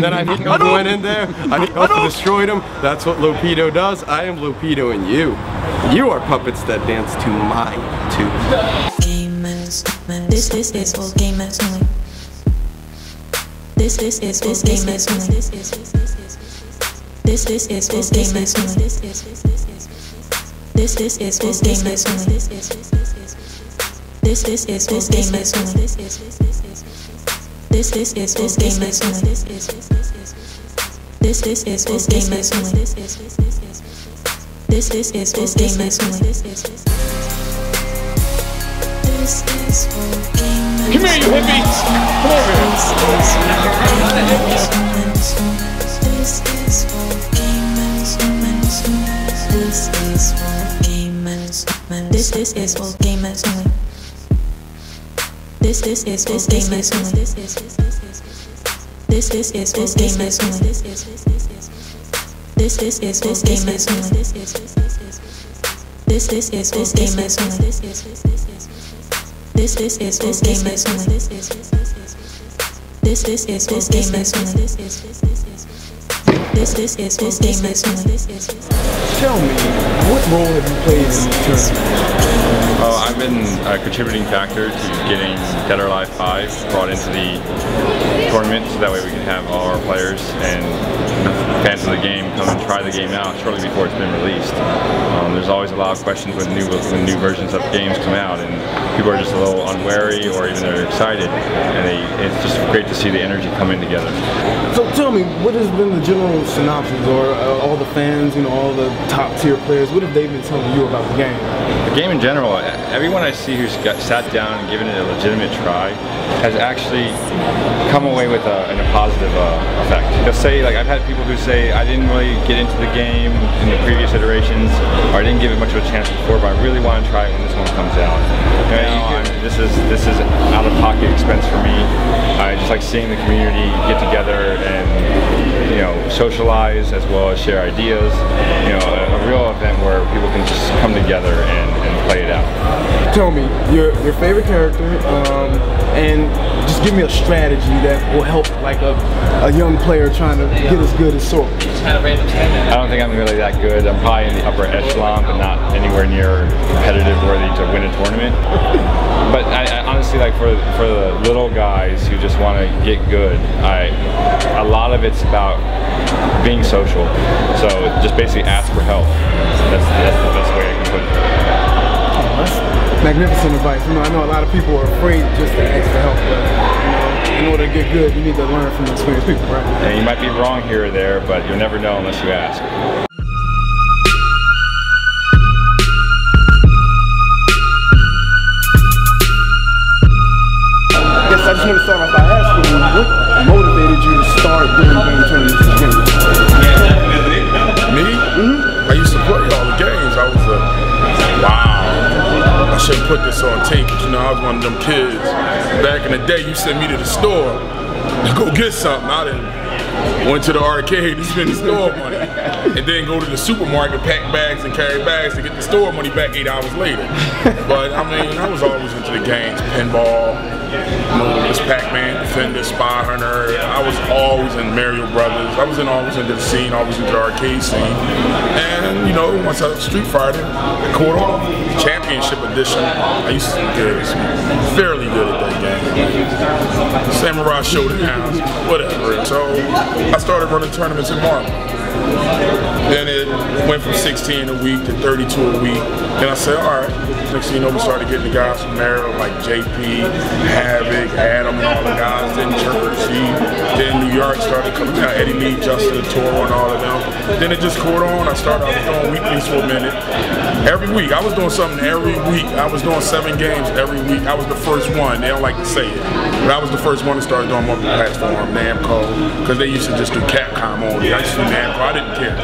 Then I went in there, I destroyed him. That's what Lopedo does. I am Lopedo and you. You are puppets that dance to my tune. This is all gamers only. This is all gamers only. This is all gamers only. This is all gamers only. This is all gamers only. This is all gamers only. This is all gamers only. This is all gamers only. This is all gamers. Come here, you hippies! Come over here. This is all gamers. This is all gamers. This is all gamers only. This is all gamers only. This is all gamers only. This is all gamers only. This is all gamers only. This is all gamers only. This is all gamers only. This is all gamers only. Tell me, what role have you played in this tournament? Oh, I've been a contributing factor to getting Dead or Alive 5 brought into the tournament, so that way we can have all our players and fans of the game come and try the game out shortly before it's been released. There's always a lot of questions when new versions of games come out, and people are just a little unwary or even they're excited, and it's just great to see the energy coming together. So tell me, what has been the general synopsis, or all the fans, all the top tier players, what have they been telling you about the game? The game in general, everyone I see who's sat down and given it a legitimate try has actually come away with a positive effect. They'll say, like, I've had people who say, I didn't really get into the game in the previous iterations, or I didn't give it much of a chance before, but I really want to try it when this one comes out. This is out-of-pocket expense for me. I just like seeing the community get together and socialize as well as share ideas. A real event where people can just come together and play it out. Tell me your favorite character, and just give me a strategy that will help like a young player trying to get as good as S.T.S.O.Y. I don't think I'm really that good. I'm probably in the upper echelon, but not anywhere near competitive worthy to win a tournament. But I honestly, like for the little guys who just want to get good, a lot of it's about being social. So just basically ask for help. That's the best way I can put it. That's magnificent advice. I know a lot of people are afraid just to ask for help, but in order to get good, you need to learn from experienced people, right? And you might be wrong here or there, but you'll never know unless you ask. I just want to start off by asking you, what motivated you to start doing game tournaments again? Me? I used to play all the games. I was I shouldn't put this on tape, but I was one of them kids. Back in the day, you sent me to the store to go get something. I went to the arcade to spend the store money, and then go to the supermarket, pack bags and carry bags to get the store money back 8 hours later. But I was always into the games, pinball, Miss Pac-Man, Defender, Spy Hunter. I was always in Mario Brothers. I was always into the scene, always into the arcade scene. And once I Street Fighter, caught on, Championship Edition, I used to be good, fairly good at that game. Samurai Showdown, whatever. So I started running tournaments in Marvel. Then it went from 16 a week to 32 a week. Then I said, all right. Next thing you know, we started getting the guys from Maryland like JP, Havoc, Adam, and all the guys. Then Jersey, then New York started coming out. Eddie Lee, Justin, Toro, and all of them. Then it just caught on. I was doing weeklies for a minute. Every week, I was doing something every week. I was doing 7 games every week. I was the first one. They don't like to say it, but I was the first one to start doing multi-platform, Namco, because they used to just do Capcom only. I used to do Namco. I didn't care.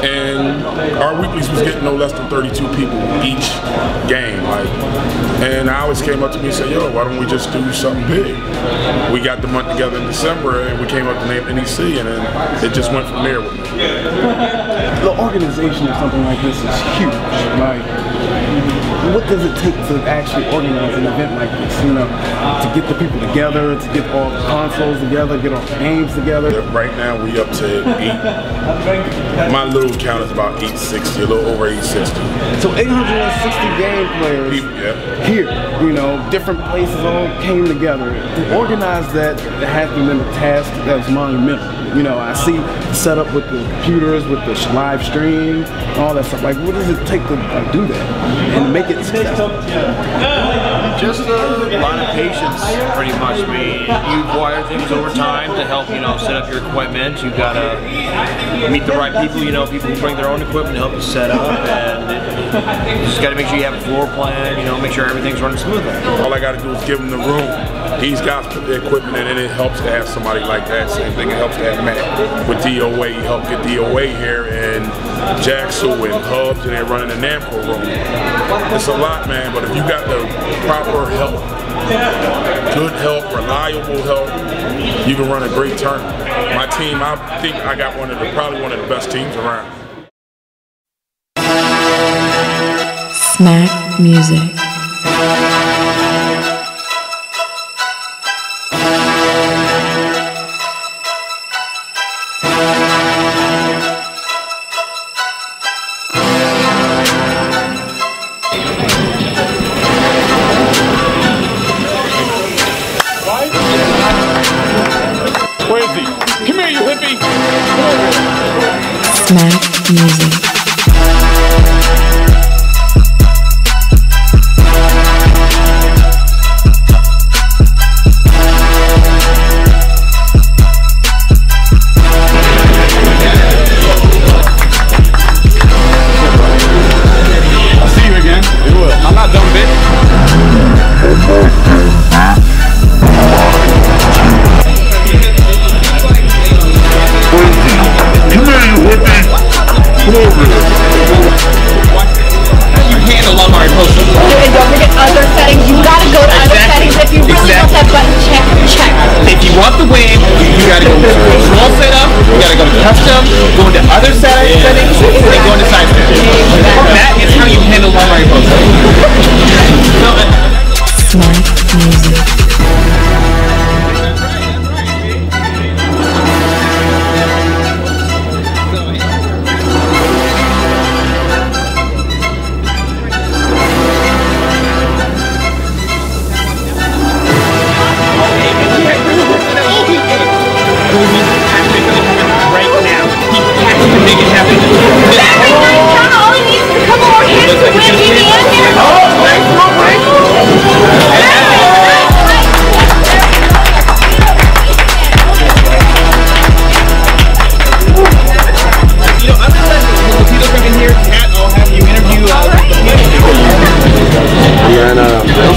And our weeklies was getting no less than 32 people each game. And I always came up to me and said, yo, why don't we just do something big? We got the month together in December, and we came up with the name NEC, and then it just went from there with me. The organization of something like this is huge. what does it take to actually organize an event like this? You know, to get the people together, to get all the consoles together, get all the games together. Right now we up to 8. My little count is about 860, a little over 860. So 860 game players here, you know, different places all came together. To organize that, it had to been a task that was monumental. You know, I see the setup with the computers, with the live stream, all that stuff. Like, what does it take to do that and make it successful? Just a lot of patience, pretty much. You acquire things over time to help, you know, set up your equipment. You've got to meet the right people, you know, people who bring their own equipment to help you set up, and you just got to make sure you have a floor plan, you know, make sure everything's running smoothly. All I got to do is give him the room. These guys put the equipment in, and it helps to have somebody like that. Same thing, it helps to have Matt with DOA. He helped get DOA here, and Jackson and Hubs, and they're running the Namco room. It's a lot, man, but if you got the proper help, good help, reliable help, you can run a great tournament. My team, I think I got probably one of the best teams around. Smack music. Where is he? Come here, you hippie! Smack music. I'll see you again. You will. I'm not dumb, bitch. Come here, you hippie! Come over here. You handle on my post. And don't forget other settings. You gotta go to other settings if you really want that button check. If you want the win, you gotta go to control setup, you gotta go to custom, go into other settings, and go into side settings. That is how you handle on my post. Smack music.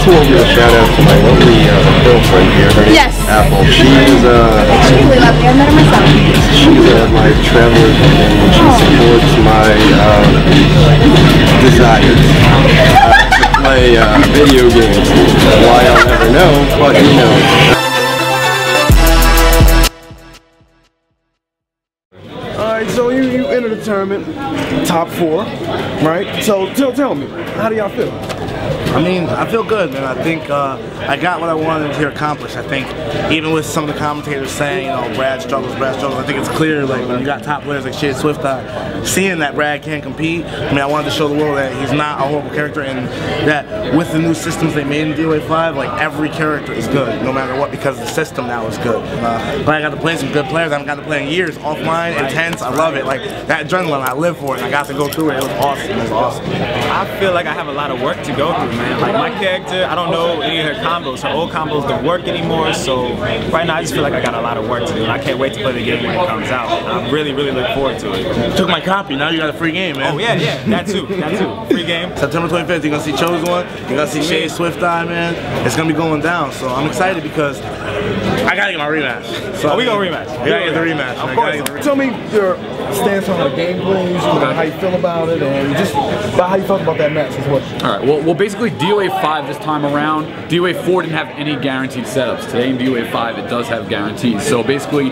I want to give a shout out to my lovely girlfriend here. Her name is Apple. She's Extremely lovely. I met her myself. She's my traveler and she supports my desires to play video games. Why I'll never know, but you know. Alright, so you enter the tournament, top 4, right? So tell me, how do y'all feel? I mean, I feel good, man. I think I got what I wanted to accomplish. I think even with some of the commentators saying, you know, Brad struggles, I think it's clear, like, when you got top players like S.T.S.O.Y, seeing that Brad can't compete. I mean, I wanted to show the world that he's not a horrible character, and that with the new systems they made in DOA 5, like, every character is good, no matter what, because the system now is good. But I got to play some good players. I haven't got to play in years. Offline, intense, I love it. Like, that adrenaline, I live for it, and I got to go through it. It was awesome. It was awesome. I feel like I have a lot of work to go through, man. Like, my character, I don't know any of her combos. Her old combos don't work anymore, so right now I just feel like I got a lot of work to do, and I can't wait to play the game when it comes out. I really look forward to it. Took my copy, now you got a free game, man. Oh yeah, that too. Free game. September 25th, you're gonna see Chosen One, you're gonna see S.T.S.O.Y, man. It's gonna be going down, so I'm excited because I gotta get my rematch. So we gonna rematch. We gotta get the rematch. Of course. Tell me your stance on the gameplay, how you feel about it, and just about how you felt about that match as well. Alright, well basically DOA 5 this time around, DOA 4 didn't have any guaranteed setups. Today in DOA 5 it does have guarantees. So basically